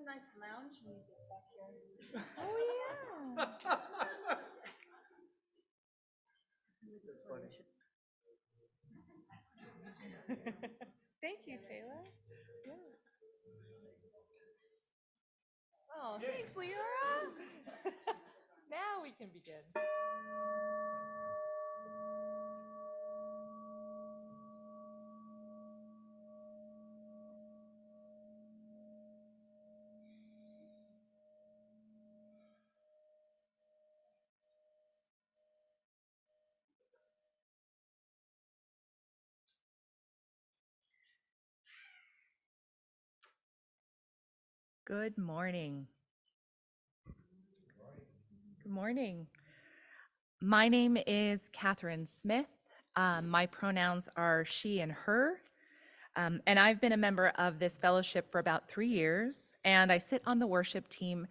nice lounge music back here. Oh, yeah. Thank you, Taylor. Yeah. Oh, thanks, Leora. Now we can begin. Good morning. Good morning. My name is Catherine Smith. My pronouns are she and her. And I've been a member of this fellowship for about 3 years, and I sit on the worship team.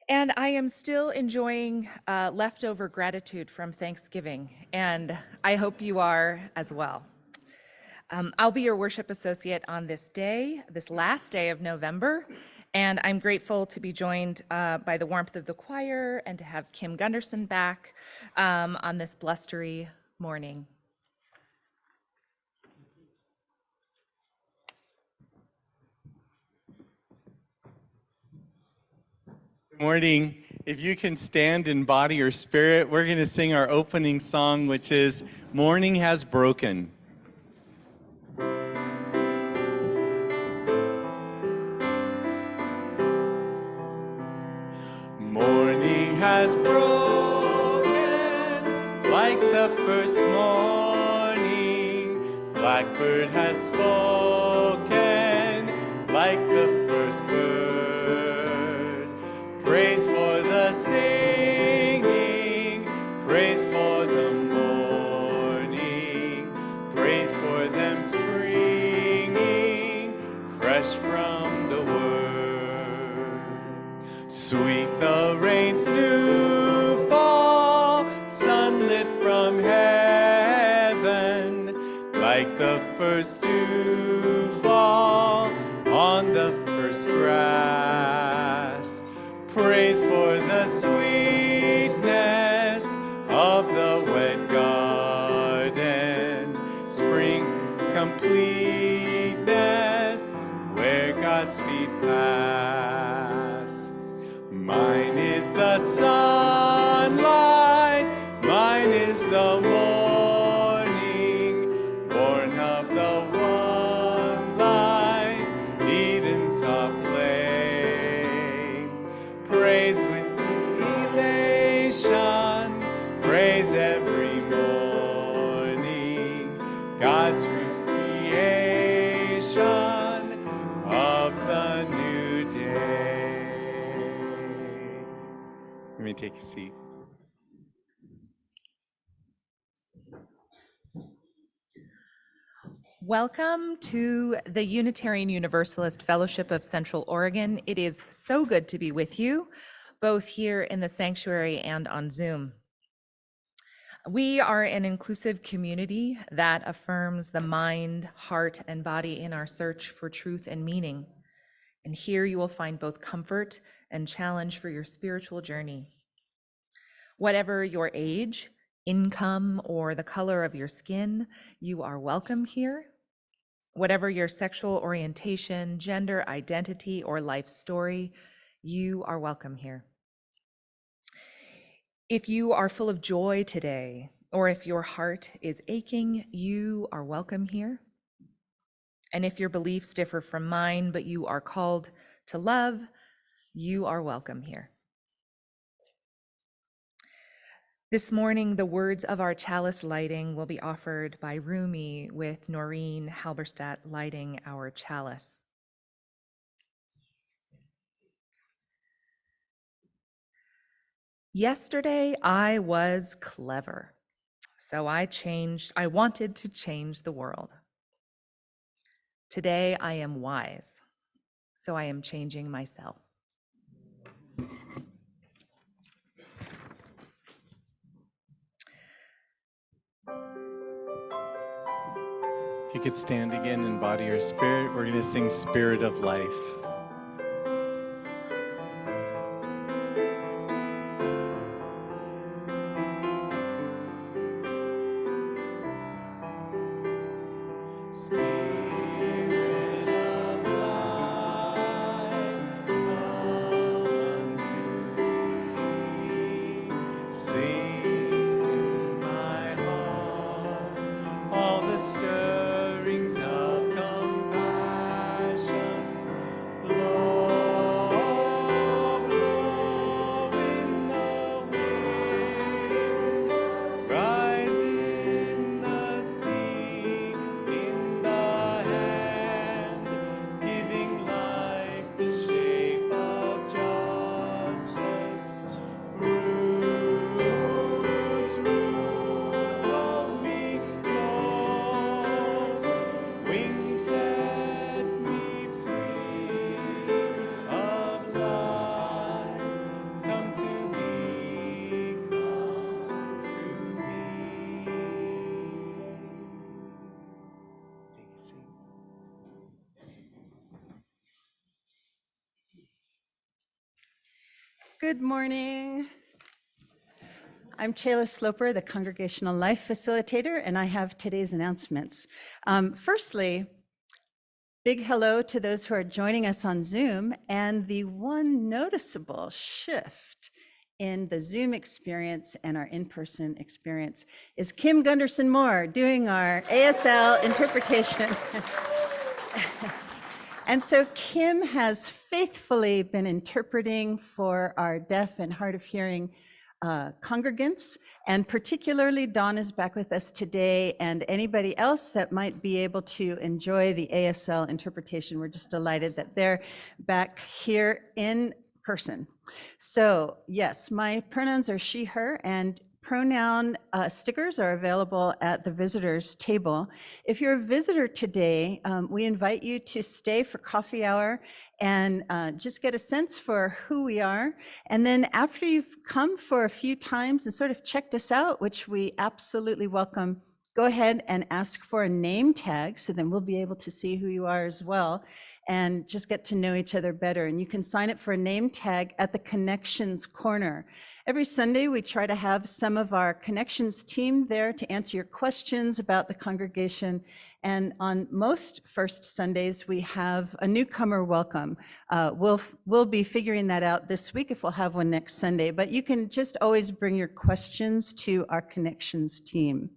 And I am still enjoying leftover gratitude from Thanksgiving, and I hope you are as well. I'll be your worship associate on this day, this last day of November, and I'm grateful to be joined by the warmth of the choir and to have Kim Gunderson back on this blustery morning. Good morning. If you can stand in body or spirit, we're going to sing our opening song, which is Morning Has Broken. Morning has broken like the first morning. Blackbird has spoken like the first bird. Praise for the singing, praise for the morning, praise for them springing fresh from the word. Sweet the rain's new fall, sunlit from heaven, like the first dew fall on the first grass. Praise for the sweetness of the wet garden, spring completeness where God's feet pass. Mine is the sunlight, mine is the morning, born of the one light, Eden's soft flame. Praise with elation, praise every morning, God's creation of the new day. Let me take a seat. Welcome to the Unitarian Universalist Fellowship of Central Oregon. It is so good to be with you, both here in the sanctuary and on Zoom. We are an inclusive community that affirms the mind, heart, and body in our search for truth and meaning. And here you will find both comfort and challenge for your spiritual journey. Whatever your age, income, or the color of your skin, you are welcome here. Whatever your sexual orientation, gender identity, or life story, you are welcome here. If you are full of joy today, or if your heart is aching, you are welcome here. And if your beliefs differ from mine, but you are called to love, you are welcome here. This morning, the words of our chalice lighting will be offered by Rumi, with Noreen Halberstadt lighting our chalice. Yesterday, I was clever, so I wanted to change the world. Today, I am wise, so I am changing myself. If you could stand again in body or spirit, we're going to sing Spirit of Life. Good morning. I'm Chayla Sloper, the Congregational Life Facilitator, and I have today's announcements. Firstly, big hello to those who are joining us on Zoom, and the one noticeable shift in the Zoom experience and our in-person experience is Kim Gunderson Moore doing our ASL interpretation. And so Kim has faithfully been interpreting for our deaf and hard of hearing congregants, and particularly Dawn is back with us today, and anybody else that might be able to enjoy the ASL interpretation. We're just delighted that they're back here in person. So yes, my pronouns are she, her, and pronoun stickers are available at the visitors table. If you're a visitor today, we invite you to stay for coffee hour and just get a sense for who we are. And then after you've come for a few times and sort of checked us out, which we absolutely welcome, go ahead and ask for a name tag, so then we'll be able to see who you are as well and just get to know each other better. And you can sign up for a name tag at the Connections Corner. Every Sunday, we try to have some of our Connections team there to answer your questions about the congregation. And on most first Sundays, we have a newcomer welcome. We'll be figuring that out this week if we'll have one next Sunday, but you can just always bring your questions to our Connections team.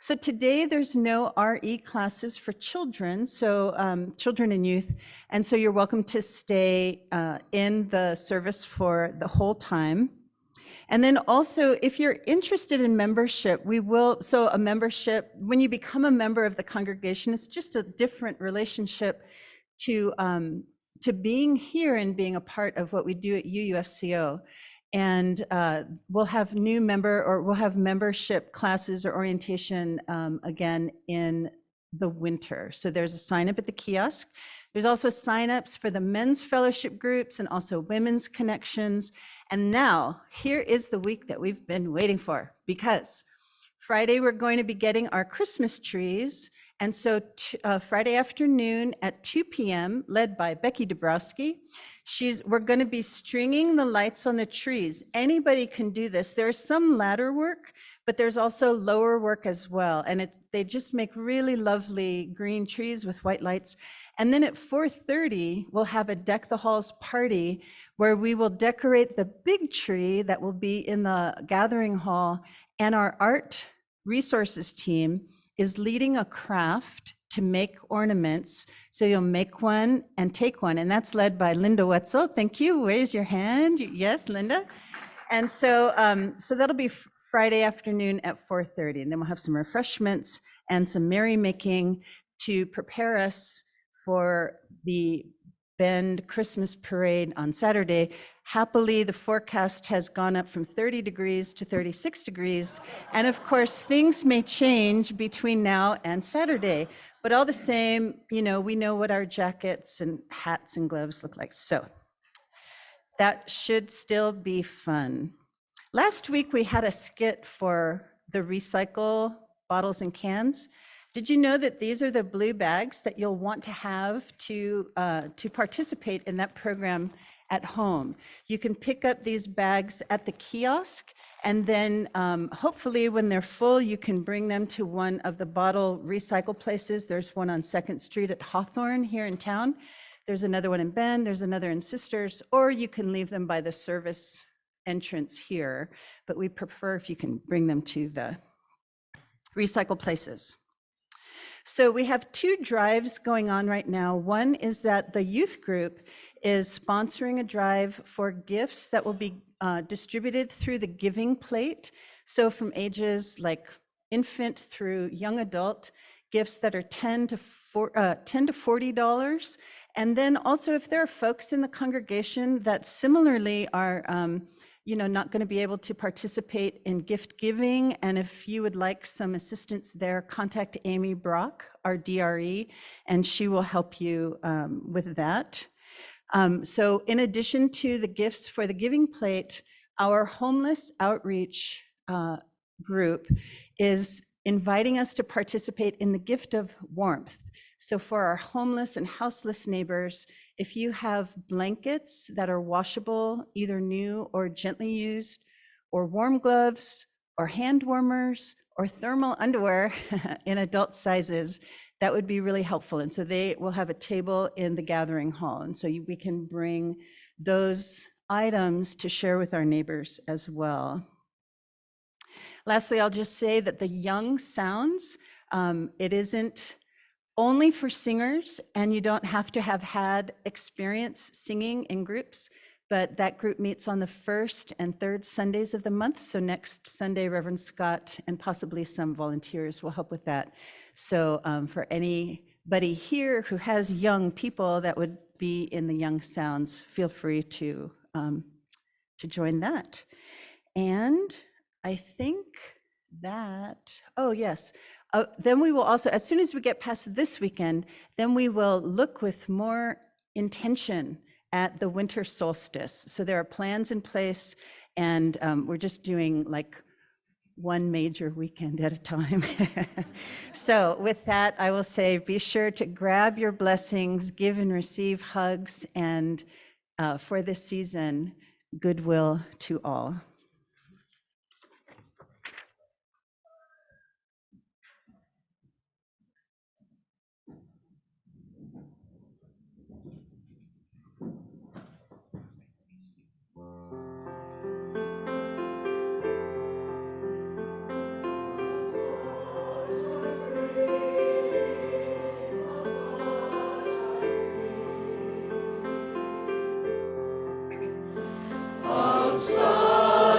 So today there's no RE classes for children, so children and youth, and so you're welcome to stay in the service for the whole time. And then also, if you're interested in membership, a membership, when you become a member of the congregation, it's just a different relationship to being here and being a part of what we do at UUFCO. And we'll have membership classes or orientation again in the winter. So there's a sign up at the kiosk. There's also signups for the men's fellowship groups and also women's connections. And now here is the week that we've been waiting for, because Friday we're going to be getting our Christmas trees. And so Friday afternoon at 2 p.m., led by Becky Dabrowski, we're going to be stringing the lights on the trees. Anybody can do this. There's some ladder work, but there's also lower work as well. And they just make really lovely green trees with white lights. And then at 4:30, we'll have a Deck the Halls party where we will decorate the big tree that will be in the gathering hall. And our art resources team is leading a craft to make ornaments. So you'll make one and take one. And that's led by Linda Wetzel. Thank you. Raise your hand. Yes, Linda. And so that'll be Friday afternoon at 4:30. And then we'll have some refreshments and some merrymaking to prepare us for the Bend Christmas parade on Saturday. Happily, the forecast has gone up from 30 degrees to 36 degrees. And of course, things may change between now and Saturday, but all the same, we know what our jackets and hats and gloves look like. So that should still be fun. Last week, we had a skit for the recycle bottles and cans. Did you know that these are the blue bags that you'll want to have to participate in that program at home? You can pick up these bags at the kiosk, and then hopefully when they're full, you can bring them to one of the bottle recycle places. There's one on 2nd Street at Hawthorne here in town. There's another one in Bend, there's another in Sisters, or you can leave them by the service entrance here, but we prefer if you can bring them to the recycle places. So we have 2 drives going on right now. One is that the youth group is sponsoring a drive for gifts that will be distributed through the Giving Plate. So from ages like infant through young adult, gifts that are $10 to $40. And then also if there are folks in the congregation that similarly are not going to be able to participate in gift giving, and if you would like some assistance there, contact Amy Brock, our DRE, and she will help you with that. So in addition to the gifts for the Giving Plate, our homeless outreach group is inviting us to participate in the gift of warmth. So for our homeless and houseless neighbors, if you have blankets that are washable, either new or gently used, or warm gloves, or hand warmers, or thermal underwear in adult sizes, that would be really helpful. And so they will have a table in the gathering hall. And so we can bring those items to share with our neighbors as well. Lastly, I'll just say that the Young Sounds, it isn't only for singers, and you don't have to have had experience singing in groups, but that group meets on the first and third Sundays of the month. So next Sunday, Reverend Scott and possibly some volunteers will help with that. So for anybody here who has young people that would be in the Young Sounds, feel free to join that. And I think that, oh yes, then we will also, as soon as we get past this weekend, then we will look with more intention at the winter solstice. So there are plans in place, and we're just doing like one major weekend at a time. So with that, I will say, be sure to grab your blessings, give and receive hugs, and for this season, goodwill to all. Outside.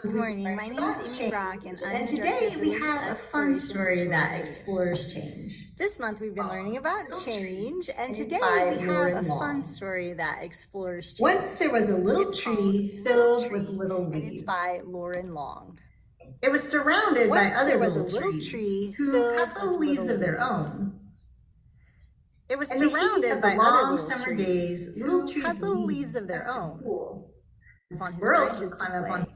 Good morning. My name is Amy Brock, and I'm the today director of we Religious have a fun Exploration story for that Children. explores change. This month we've been learning about change, and it's today by we have Lauren a fun Long. story that explores change. Once there was a little It's tree called Little filled with Tree, little and it's leaves. by Lauren Long. It was surrounded by Once other there was a little little trees tree who filled had little with leaves little of their leaves. own. It was In the heat surrounded of the by long other little summer trees days, little who trees had little leaves of their own cool. on his Squirrels branches would to climb up play. on.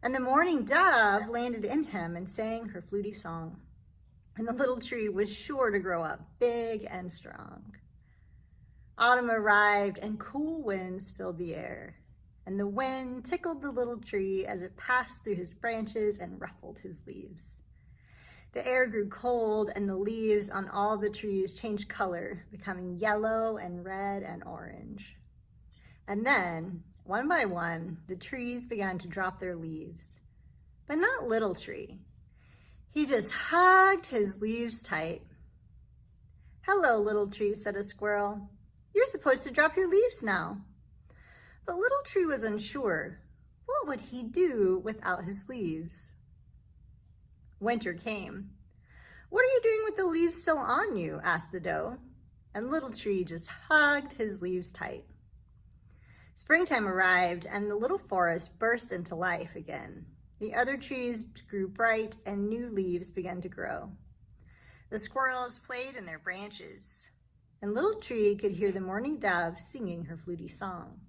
And the morning dove landed in him and sang her fluty song. And the little tree was sure to grow up big and strong. Autumn arrived and cool winds filled the air. And the wind tickled the little tree as it passed through his branches and ruffled his leaves. The air grew cold and the leaves on all the trees changed color, becoming yellow and red and orange. And then, one by one, the trees began to drop their leaves. But not Little Tree. He just hugged his leaves tight. "Hello, Little Tree," said a squirrel. "You're supposed to drop your leaves now." But Little Tree was unsure. What would he do without his leaves? Winter came. "What are you doing with the leaves still on you?" asked the doe. And Little Tree just hugged his leaves tight. Springtime arrived and the little forest burst into life again. The other trees grew bright and new leaves began to grow. The squirrels played in their branches, and Little Tree could hear the morning dove singing her fluty song.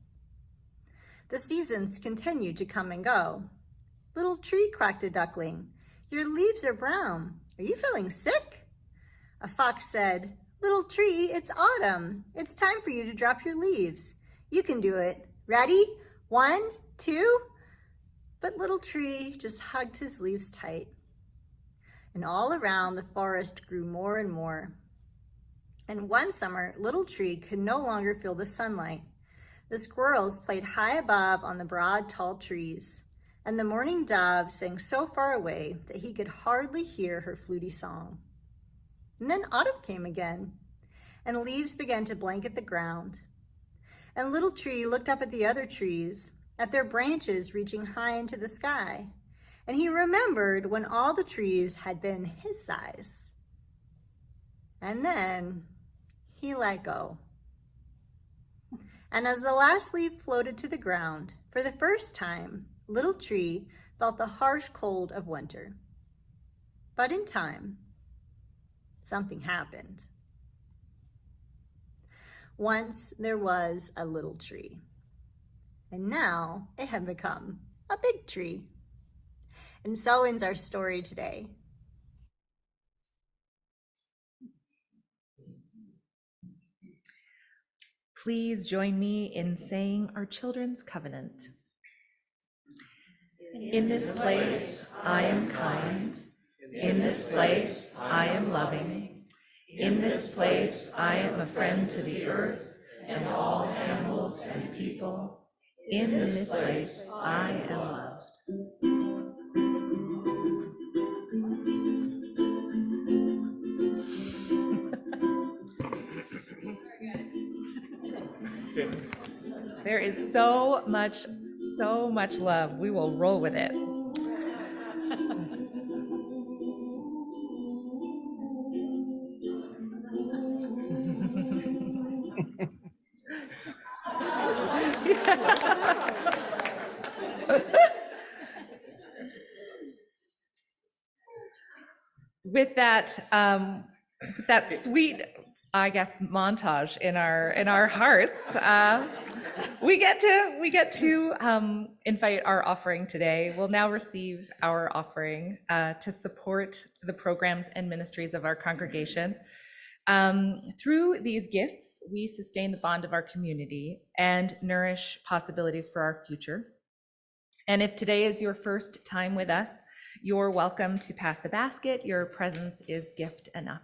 The seasons continued to come and go. "Little Tree," quacked a duckling, "your leaves are brown. Are you feeling sick?" A fox said, "Little Tree, it's autumn. It's time for you to drop your leaves. You can do it. Ready? 1, 2. But Little Tree just hugged his leaves tight. And all around the forest grew more and more. And one summer, Little Tree could no longer feel the sunlight. The squirrels played high above on the broad, tall trees, and the morning dove sang so far away that he could hardly hear her fluty song. And then autumn came again, and leaves began to blanket the ground. And Little Tree looked up at the other trees, at their branches reaching high into the sky, and he remembered when all the trees had been his size. And then he let go. And as the last leaf floated to the ground, for the first time, Little Tree felt the harsh cold of winter. But in time, something happened. Once there was a little tree, and now it had become a big tree. And so ends our story today. Please join me in saying our children's covenant. In this place, I am kind. In this place, I am loving. In this place, I am a friend to the earth and all animals and people. In this place, I am loved. There is so much love. We will roll with it. With that sweet, I guess, montage in our hearts, we get to invite our offering today. We'll now receive our offering to support the programs and ministries of our congregation. Through these gifts, we sustain the bond of our community and nourish possibilities for our future. And if today is your first time with us, you're welcome to pass the basket. Your presence is gift enough.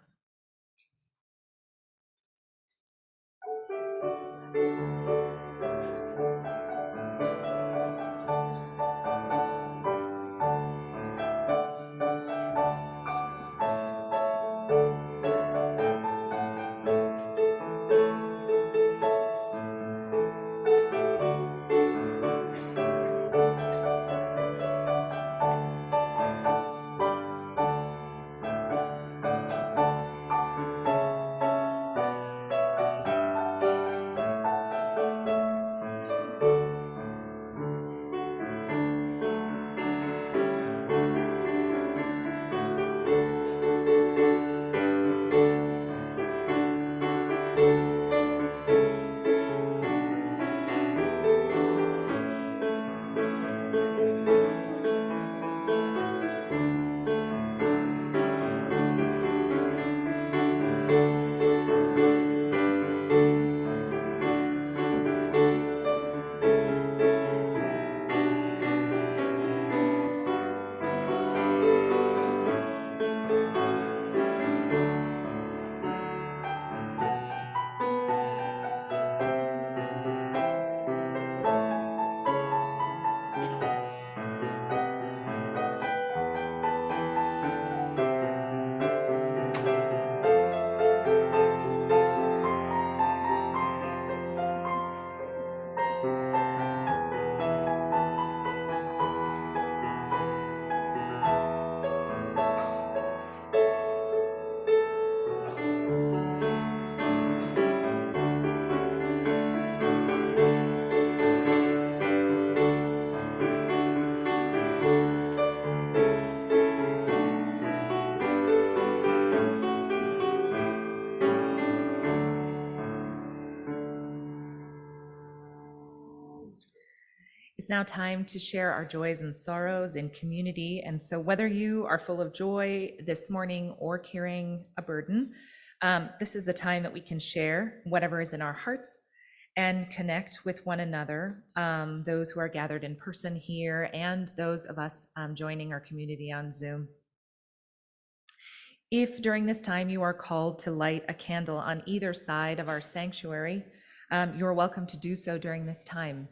It's now time to share our joys and sorrows in community. And so whether you are full of joy this morning or carrying a burden, this is the time that we can share whatever is in our hearts and connect with one another, those who are gathered in person here and those of us joining our community on Zoom. If during this time you are called to light a candle on either side of our sanctuary, you are welcome to do so during this time.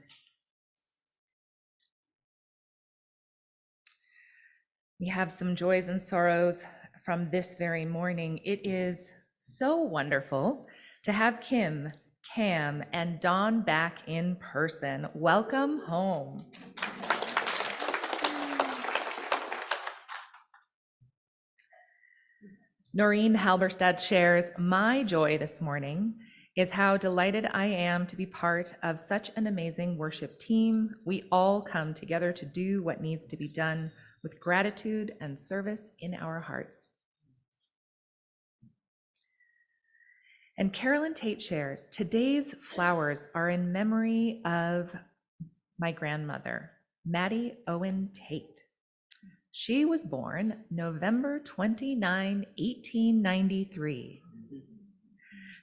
We have some joys and sorrows from this very morning. It is so wonderful to have Kim, Cam, and Dawn back in person. Welcome home. Noreen Halberstad shares, "My joy this morning is how delighted I am to be part of such an amazing worship team. We all come together to do what needs to be done with gratitude and service in our hearts." And Carolyn Tate shares, "Today's flowers are in memory of my grandmother, Maddie Owen Tate. She was born November 29, 1893.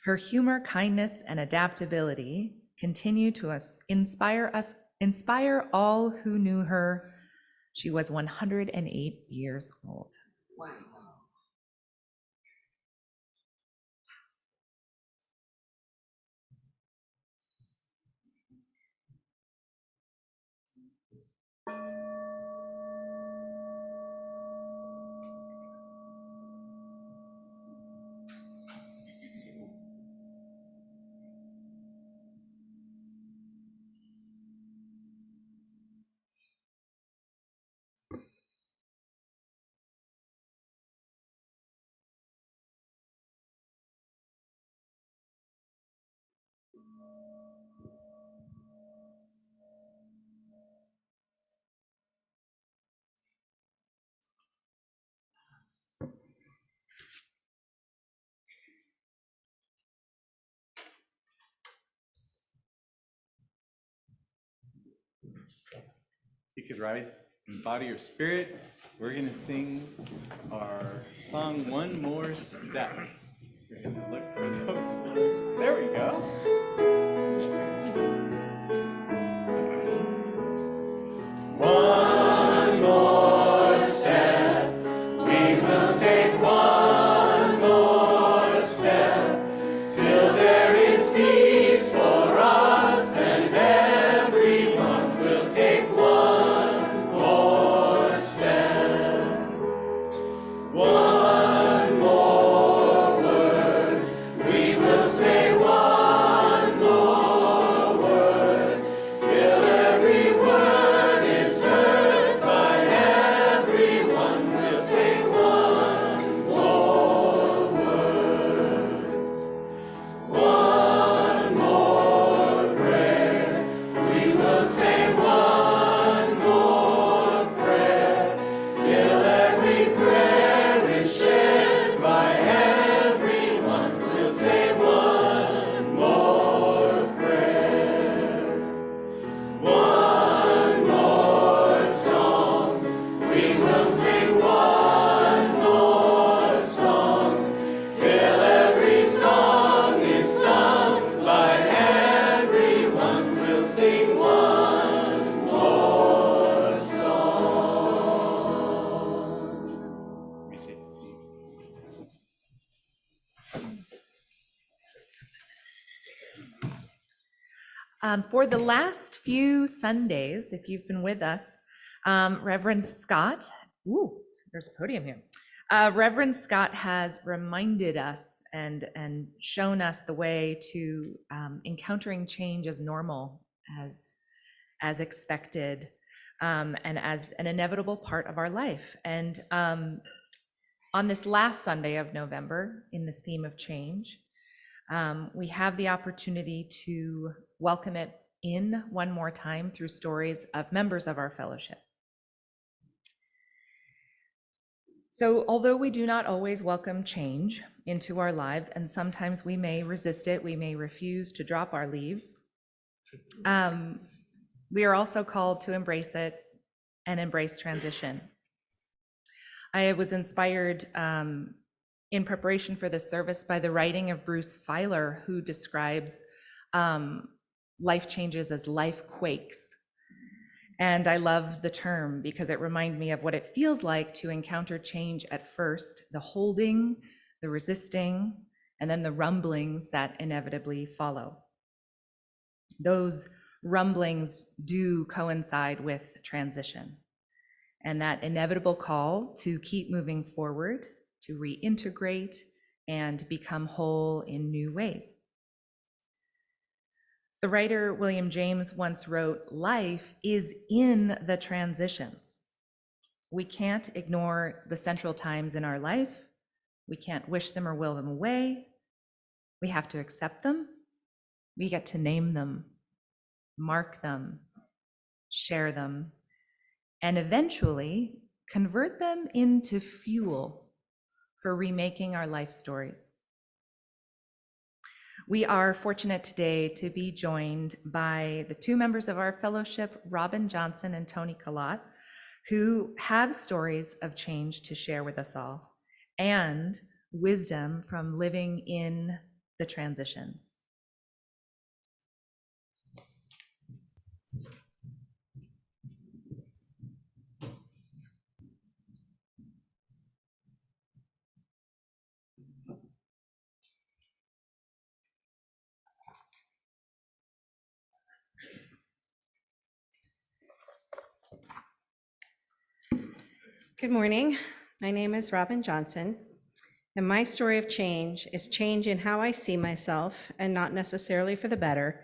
Her humor, kindness, and adaptability continue to inspire all who knew her. She was 108 years old." Wow. You could rise in body or spirit. We're going to sing our song, One More Step. We're going to look for those words. There we go. One more step. We will take one more step till there is peace for us, and everyone will take one more step. One more word. We will say one more word till every word is heard by everyone. We'll say one more word. One more prayer. We will say one more prayer till every prayer is shared by everyone. We'll say one more prayer. One more song. We will sing one more song till every song is sung by everyone. We'll sing one more song. Let me take a seat. For the last few Sundays, if you've been with us, Reverend Scott, there's a podium here. Reverend Scott has reminded us and shown us the way to encountering change as normal, as expected, and as an inevitable part of our life. And on this last Sunday of November, in this theme of change, we have the opportunity to welcome it in one more time through stories of members of our fellowship. So although we do not always welcome change into our lives, and sometimes we may resist it, we may refuse to drop our leaves, We are also called to embrace it and embrace transition. I was inspired in preparation for this service by the writing of Bruce Feiler, who describes life changes as life quakes. And I love the term because it reminds me of what it feels like to encounter change at first, the holding, the resisting, and then the rumblings that inevitably follow. Those rumblings do coincide with transition and that inevitable call to keep moving forward, to reintegrate and become whole in new ways. The writer William James once wrote, "Life is in the transitions." We can't ignore the central times in our life. We can't wish them or will them away. We have to accept them. We get to name them, mark them, share them, and eventually convert them into fuel for remaking our life stories. We are fortunate today to be joined by the two members of our fellowship, Robin Johnson and Tony Kalat, who have stories of change to share with us all and wisdom from living in the transitions. Good morning. My name is Robin Johnson, and my story of change is change in how I see myself, and not necessarily for the better,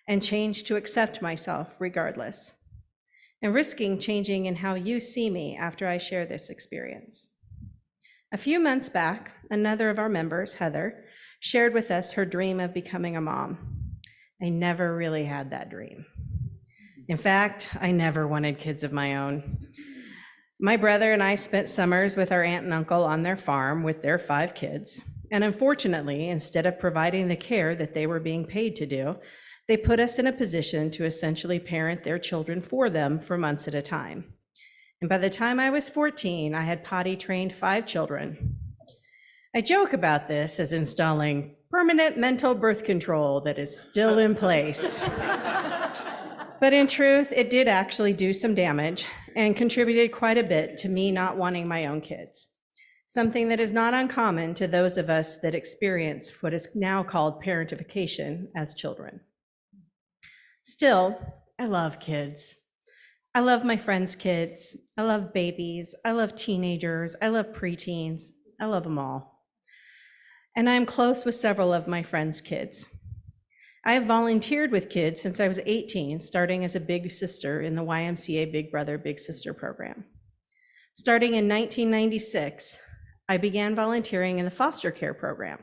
and change to accept myself regardless, and risking changing in how you see me after I share this experience. A few months back, another of our members, Heather, shared with us her dream of becoming a mom. I never really had that dream. In fact, I never wanted kids of my own. My brother and I spent summers with our aunt and uncle on their farm with their 5 kids. And unfortunately, instead of providing the care that they were being paid to do, they put us in a position to essentially parent their children for them for months at a time. And by the time I was 14, I had potty trained 5 children. I joke about this as installing permanent mental birth control that is still in place. But in truth, it did actually do some damage and contributed quite a bit to me not wanting my own kids, something that is not uncommon to those of us that experience what is now called parentification as children. Still, I love kids. I love my friends' kids. I love babies. I love teenagers. I love preteens. I love them all. And I am close with several of my friends' kids. I have volunteered with kids since I was 18, starting as a big sister in the YMCA Big Brother, Big Sister program. Starting in 1996, I began volunteering in the foster care program,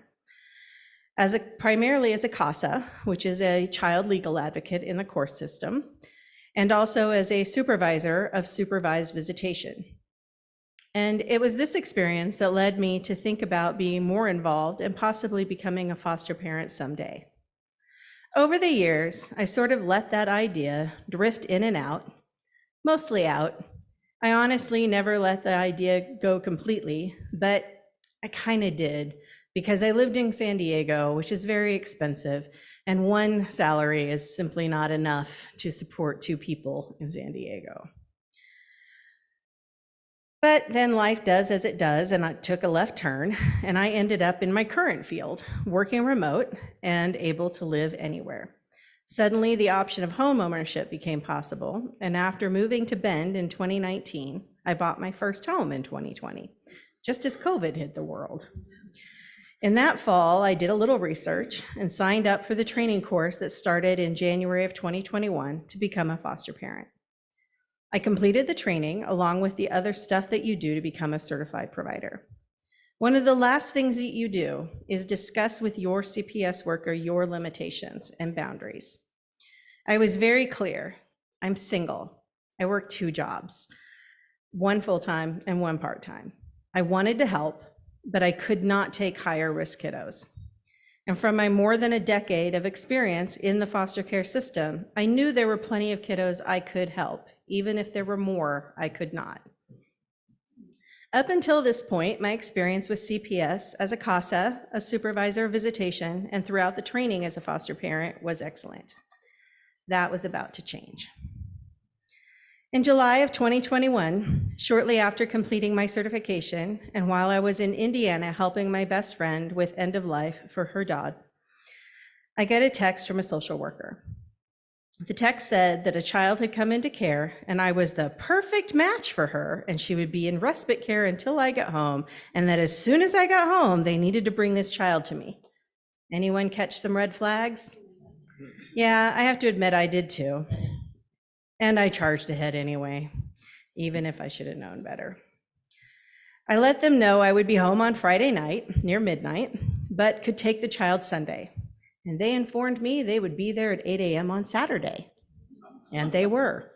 primarily as a CASA, which is a child legal advocate in the court system, and also as a supervisor of supervised visitation. And it was this experience that led me to think about being more involved and possibly becoming a foster parent someday. Over the years, I sort of let that idea drift in and out, mostly out. I honestly never let the idea go completely, but I kind of did because I lived in San Diego, which is very expensive, and one salary is simply not enough to support 2 people in San Diego. But then life does as it does, and I took a left turn, and I ended up in my current field, working remote and able to live anywhere. Suddenly, the option of home ownership became possible, and after moving to Bend in 2019, I bought my first home in 2020, just as COVID hit the world. In that fall, I did a little research and signed up for the training course that started in January of 2021 to become a foster parent. I completed the training along with the other stuff that you do to become a certified provider. One of the last things that you do is discuss with your CPS worker your limitations and boundaries. I was very clear. I'm single. I work 2 jobs, 1 full-time and 1 part-time. I wanted to help, but I could not take higher risk kiddos. And from my more than a decade of experience in the foster care system, I knew there were plenty of kiddos I could help, even if there were more I could not. Up until this point, my experience with CPS as a CASA, a supervisor of visitation, and throughout the training as a foster parent was excellent. That was about to change. In July of 2021, shortly after completing my certification, and while I was in Indiana helping my best friend with end of life for her dog, I got a text from a social worker. The text said that a child had come into care and I was the perfect match for her and she would be in respite care until I got home, and that as soon as I got home, they needed to bring this child to me. Anyone catch some red flags? Yeah, I have to admit I did too. And I charged ahead anyway, even if I should have known better. I let them know I would be home on Friday night near midnight, but could take the child Sunday. And they informed me they would be there at 8 a.m. on Saturday. And they were.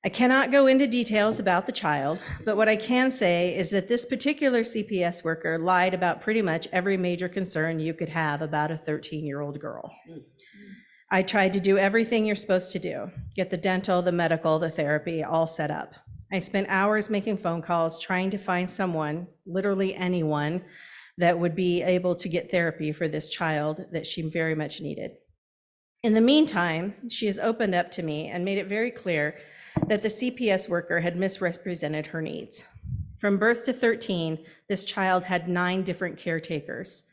I cannot go into details about the child, but what I can say is that this particular CPS worker lied about pretty much every major concern you could have about a 13-year-old girl. I tried to do everything you're supposed to do, get the dental, the medical, the therapy all set up. I spent hours making phone calls, trying to find someone, literally anyone, that would be able to get therapy for this child that she very much needed. In the meantime, she has opened up to me and made it very clear that the CPS worker had misrepresented her needs. From birth to 13, this child had 9 different caretakers.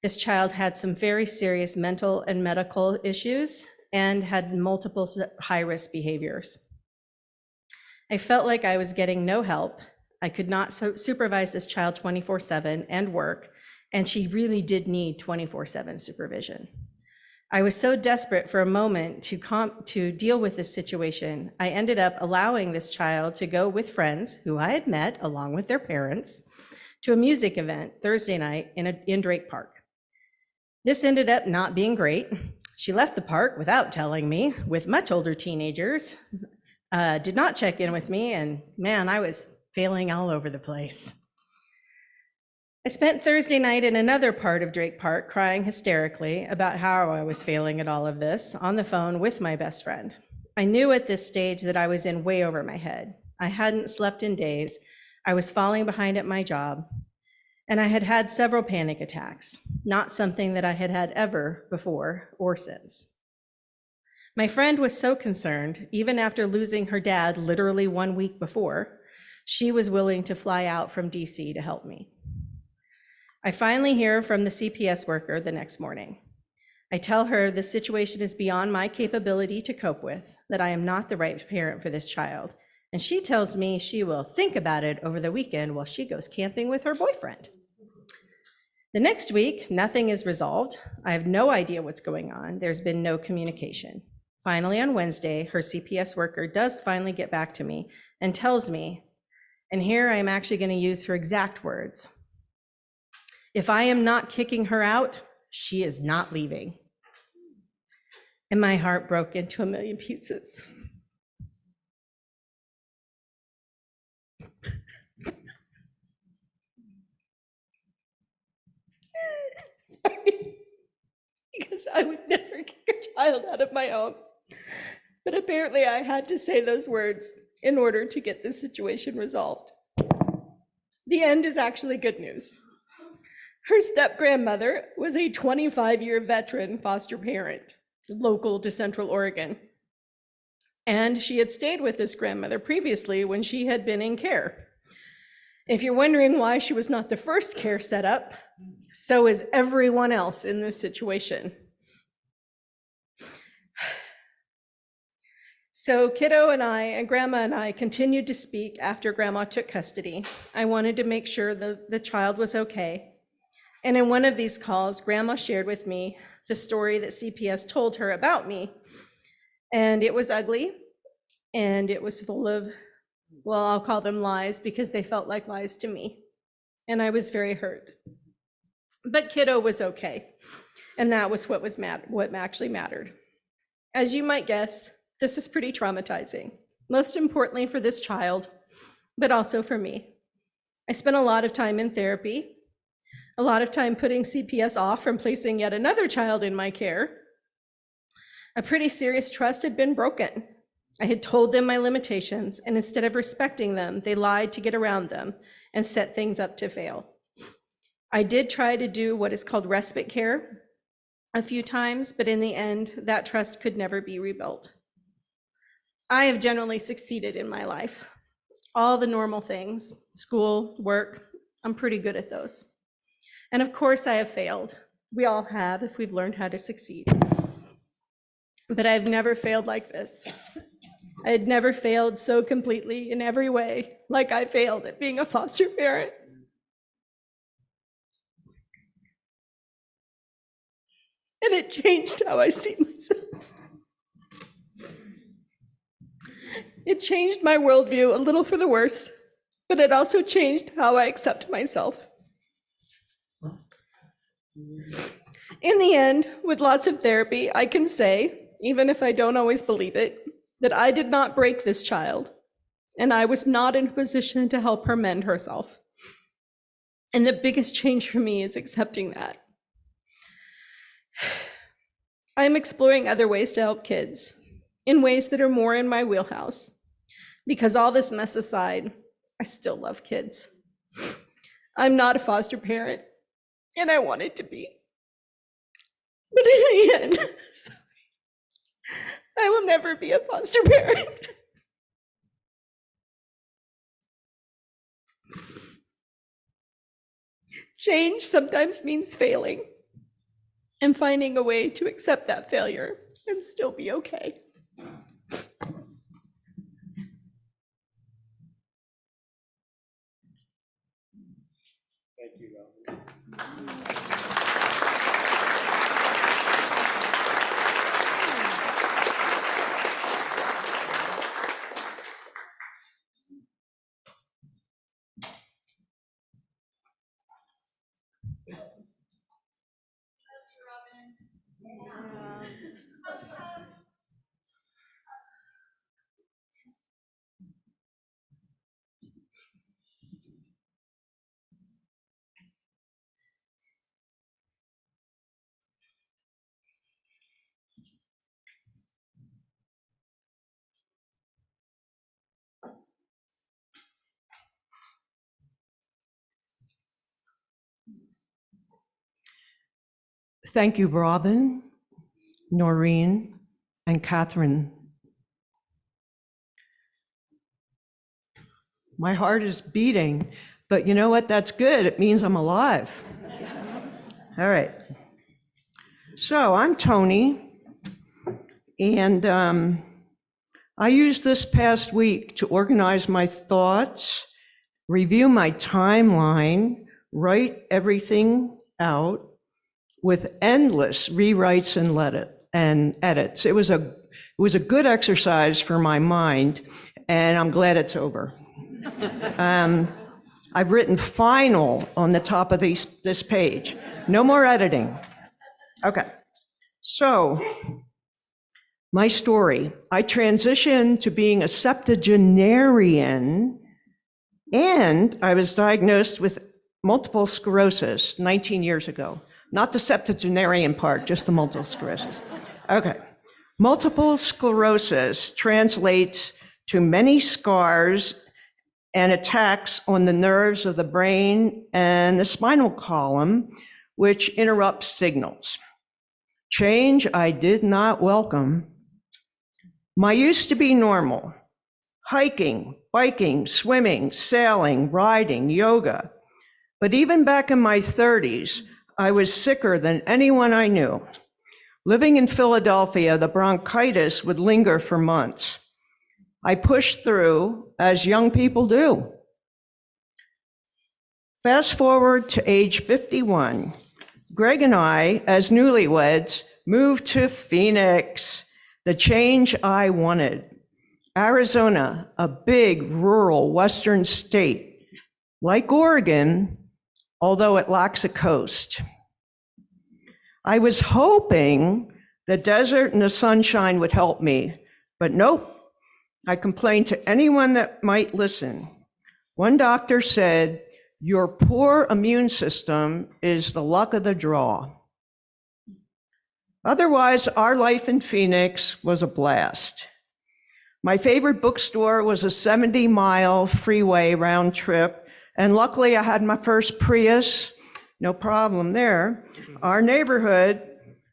This child had some very serious mental and medical issues and had multiple high-risk behaviors. I felt like I was getting no help. I could not supervise this child 24/7 and work, and she really did need 24/7 supervision. I was so desperate for a moment to deal with this situation, I ended up allowing this child to go with friends who I had met along with their parents to a music event Thursday night in Drake Park. This ended up not being great. She left the park without telling me, with much older teenagers, did not check in with me, and man, I was failing all over the place. I spent Thursday night in another part of Drake Park crying hysterically about how I was failing at all of this on the phone with my best friend. I knew at this stage that I was in way over my head. I hadn't slept in days. I was falling behind at my job, and I had had several panic attacks, not something that I had had ever before or since. My friend was so concerned, even after losing her dad literally 1 week before, she was willing to fly out from DC to help me. I finally hear from the CPS worker the next morning. I tell her the situation is beyond my capability to cope with, that I am not the right parent for this child, and she tells me she will think about it over the weekend while she goes camping with her boyfriend. The next week, nothing is resolved. I have no idea what's going on. There's been no communication. Finally, on Wednesday, her CPS worker does finally get back to me and tells me, and here I am actually going to use her exact words, "If I am not kicking her out, she is not leaving." And my heart broke into a million pieces. Sorry, because I would never kick a child out of my home. But apparently I had to say those words in order to get this situation resolved. The end is actually good news. Her step-grandmother was a 25-year veteran foster parent, local to Central Oregon. And she had stayed with this grandmother previously when she had been in care. If you're wondering why she was not the first care set up, so is everyone else in this situation. So Kiddo and I, and Grandma and I, continued to speak after Grandma took custody. I wanted to make sure that the child was okay. And in one of these calls, Grandma shared with me the story that CPS told her about me. And it was ugly, and it was full of, well, I'll call them lies because they felt like lies to me. And I was very hurt. But Kiddo was okay. And that was what actually mattered. As you might guess, this was pretty traumatizing, most importantly for this child, but also for me. I spent a lot of time in therapy, a lot of time putting CPS off from placing yet another child in my care. A pretty serious trust had been broken. I had told them my limitations, and instead of respecting them, they lied to get around them and set things up to fail. I did try to do what is called respite care a few times, but in the end, that trust could never be rebuilt. I have generally succeeded in my life. All the normal things, school, work, I'm pretty good at those. And of course, I have failed. We all have if we've learned how to succeed. But I've never failed like this. I had never failed so completely in every way like I failed at being a foster parent. And it changed how I see myself. It changed my worldview a little for the worse, but it also changed how I accept myself. In the end, with lots of therapy, I can say, even if I don't always believe it, that I did not break this child, and I was not in a position to help her mend herself. And the biggest change for me is accepting that. I'm exploring other ways to help kids, in ways that are more in my wheelhouse. Because all this mess aside, I still love kids. I'm not a foster parent, and I wanted to be. But in the end, I will never be a foster parent. Change sometimes means failing and finding a way to accept that failure and still be okay. Thank you, Robin. Thank you, Robin, Noreen, and Catherine. My heart is beating, but you know what? That's good. It means I'm alive. All right. So I'm Tony, and I used this past week to organize my thoughts, review my timeline, write everything out with endless rewrites and edits. It was a good exercise for my mind, and I'm glad it's over. I've written final on the top of this page. No more editing. Okay, so my story. I transitioned to being a septuagenarian, and I was diagnosed with multiple sclerosis 19 years ago. Not the septuagenarian part, just the multiple sclerosis. Okay. Multiple sclerosis translates to many scars and attacks on the nerves of the brain and the spinal column, which interrupts signals. Change I did not welcome. My used to be normal: hiking, biking, swimming, sailing, riding, yoga. But even back in my 30s, I was sicker than anyone I knew. Living in Philadelphia, the bronchitis would linger for months. I pushed through, as young people do. Fast forward to age 51. Greg and I, as newlyweds, moved to Phoenix, the change I wanted. Arizona, a big rural western state, like Oregon, although it lacks a coast. I was hoping the desert and the sunshine would help me, but nope. I complained to anyone that might listen. One doctor said, Your poor immune system is the luck of the draw. Otherwise, our life in Phoenix was a blast. My favorite bookstore was a 70-mile freeway round trip, and luckily I had my first Prius, no problem there. Our neighborhood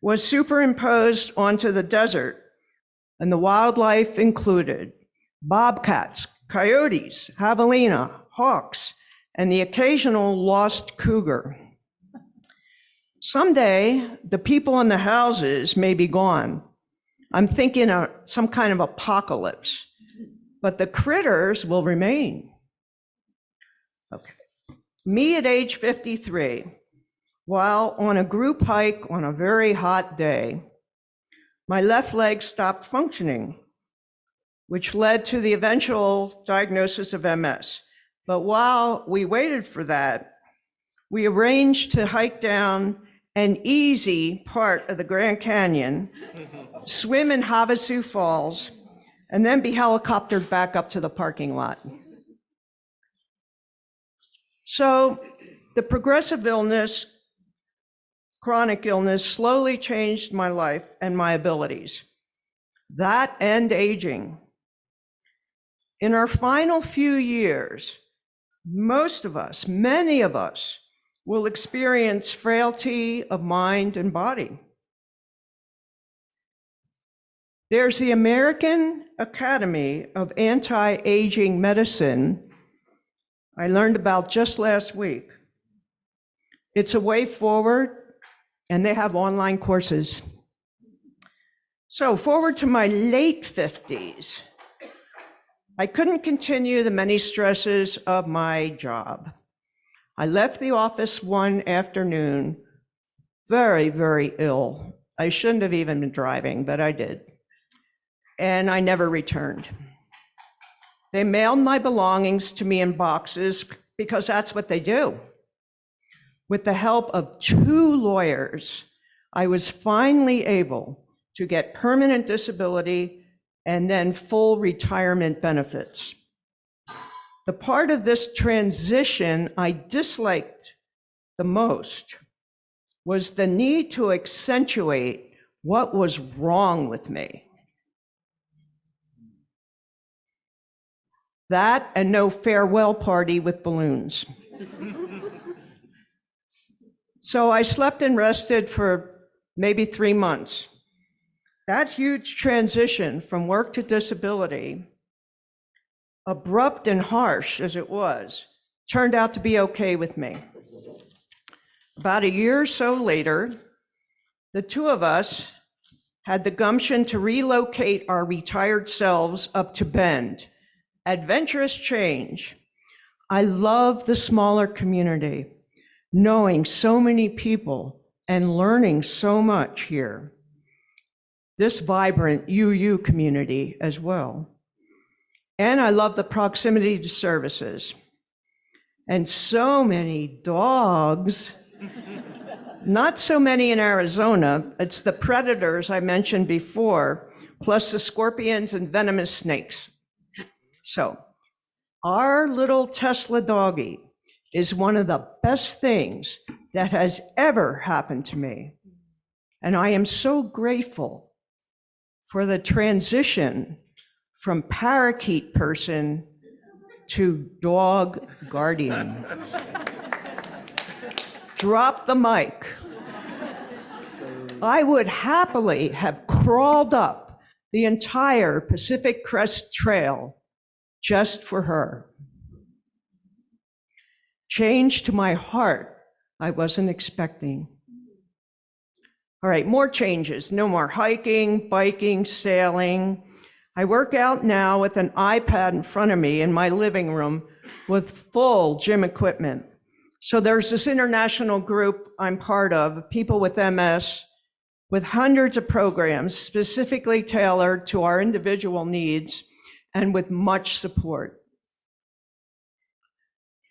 was superimposed onto the desert, and the wildlife included bobcats, coyotes, javelina, hawks, and the occasional lost cougar. Someday, the people in the houses may be gone. I'm thinking of some kind of apocalypse, but the critters will remain. Okay. Me at age 53, while on a group hike on a very hot day, my left leg stopped functioning, which led to the eventual diagnosis of MS. But while we waited for that, we arranged to hike down an easy part of the Grand Canyon, swim in Havasu Falls, and then be helicoptered back up to the parking lot. So the progressive illness, chronic illness, slowly changed my life and my abilities. That and aging. In our final few years, most of us, many of us, will experience frailty of mind and body. There's the American Academy of Anti-Aging Medicine I learned about just last week. It's a way forward, and they have online courses. So forward to my late 50s. I couldn't continue the many stresses of my job. I left the office one afternoon very, very ill. I shouldn't have even been driving, but I did. And I never returned. They mailed my belongings to me in boxes because that's what they do. With the help of 2 lawyers, I was finally able to get permanent disability and then full retirement benefits. The part of this transition I disliked the most was the need to accentuate what was wrong with me. That and no farewell party with balloons. So I slept and rested for maybe 3 months. That huge transition from work to disability, abrupt and harsh as it was, turned out to be okay with me. About a year or so later, the 2 of us had the gumption to relocate our retired selves up to Bend. Adventurous change. I love the smaller community, knowing so many people and learning so much here. This vibrant UU community as well. And I love the proximity to services. And so many dogs. Not so many in Arizona. It's the predators I mentioned before, plus the scorpions and venomous snakes. So our little Tesla doggie is one of the best things that has ever happened to me. And I am so grateful for the transition from parakeet person to dog guardian. Drop the mic. I would happily have crawled up the entire Pacific Crest Trail just for her. Change to my heart I wasn't expecting. All right, more changes. No more hiking, biking, sailing. I work out now with an iPad in front of me in my living room with full gym equipment. So there's this international group I'm part of, people with MS, with hundreds of programs specifically tailored to our individual needs and with much support.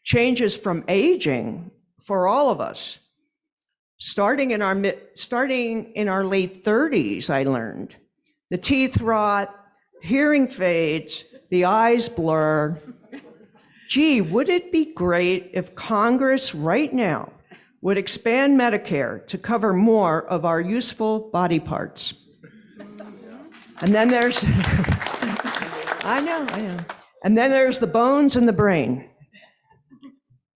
Changes from aging for all of us. Starting in our late 30s, I learned. The teeth rot, hearing fades, the eyes blur. Gee, would it be great if Congress right now would expand Medicare to cover more of our useful body parts? And then there's, I know. And then there's the bones and the brain.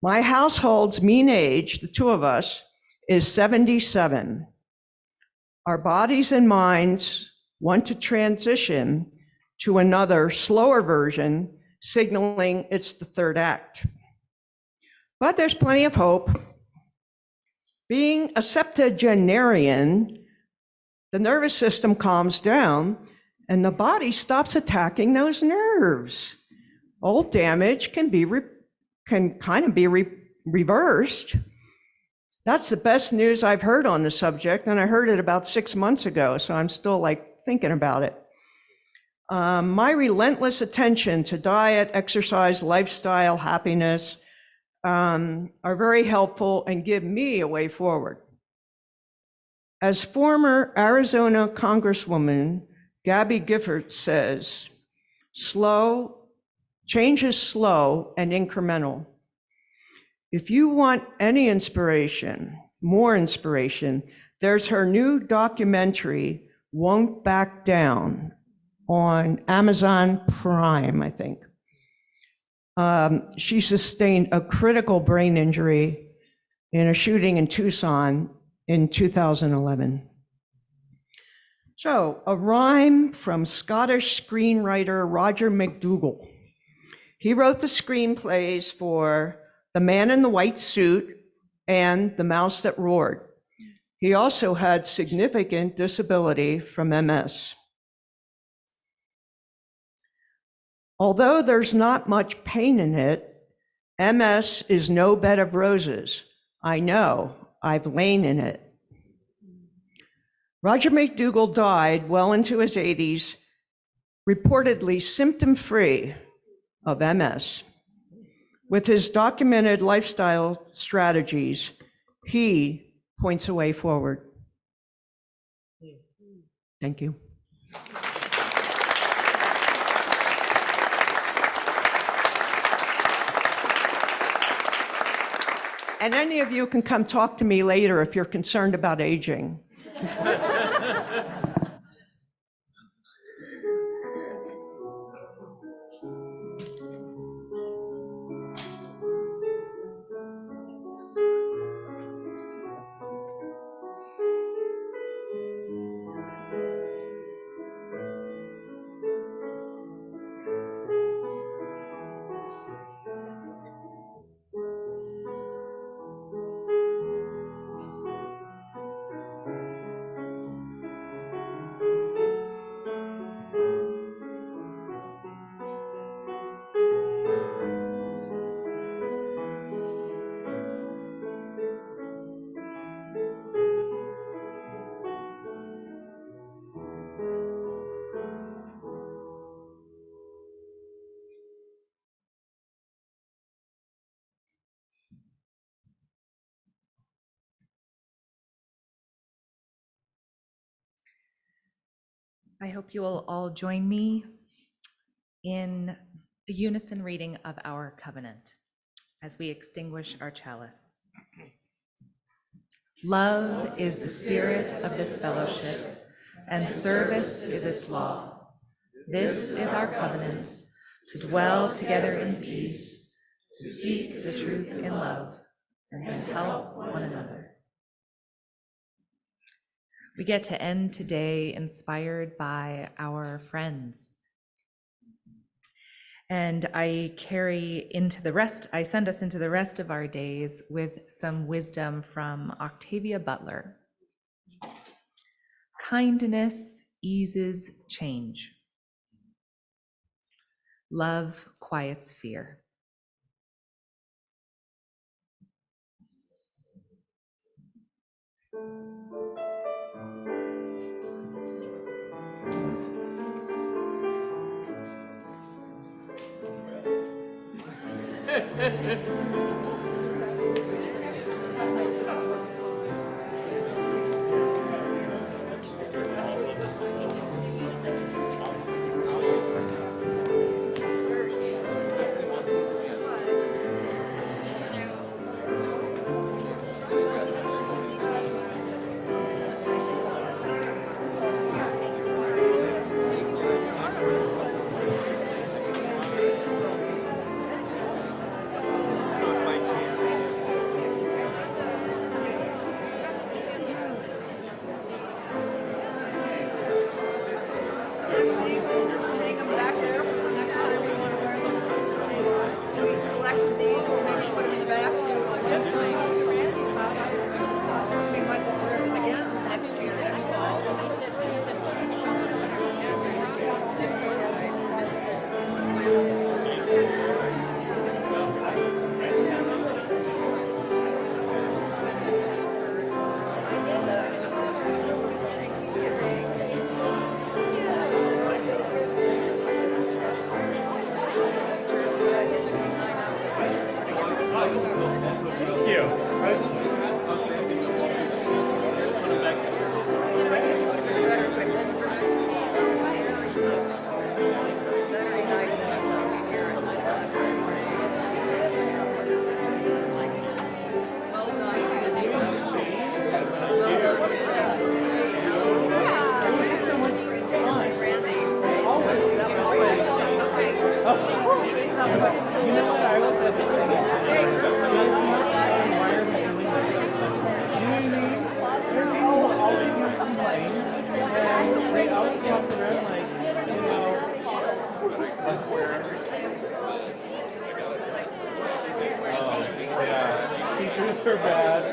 My household's mean age, the two of us, is 77. Our bodies and minds want to transition to another, slower version, signaling it's the third act. But there's plenty of hope. Being a septuagenarian, the nervous system calms down and the body stops attacking those nerves. Old damage can kind of be reversed. That's the best news I've heard on the subject, and I heard it about 6 months ago, so I'm still thinking about it. My relentless attention to diet, exercise, lifestyle, happiness are very helpful and give me a way forward. As former Arizona Congresswoman Gabby Gifford says, change is slow and incremental. If you want any inspiration, more inspiration, there's her new documentary, Won't Back Down, on Amazon Prime, I think. She sustained a critical brain injury in a shooting in Tucson in 2011. So, a rhyme from Scottish screenwriter Roger McDougall. He wrote the screenplays for The Man in the White Suit and The Mouse That Roared. He also had significant disability from MS. Although there's not much pain in it, MS is no bed of roses. I know, I've lain in it. Roger McDougall died well into his 80s, reportedly symptom-free of MS. With his documented lifestyle strategies, he points a way forward. Thank you. And any of you can come talk to me later if you're concerned about aging. I hope you will all join me in a unison reading of our covenant as we extinguish our chalice. Love is the spirit of this fellowship, and service is its law. This is our covenant, to dwell together in peace, to seek the truth in love, and to help one another. We get to end today inspired by our friends. And I send us into the rest of our days with some wisdom from Octavia Butler. Kindness eases change. Love quiets fear. Those are bad.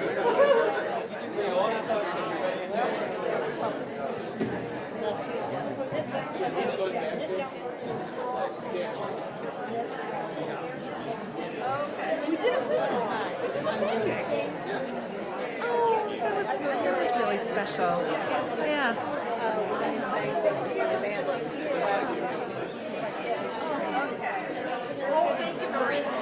Oh, that was really special. Yeah. Okay. Oh, thank you very much.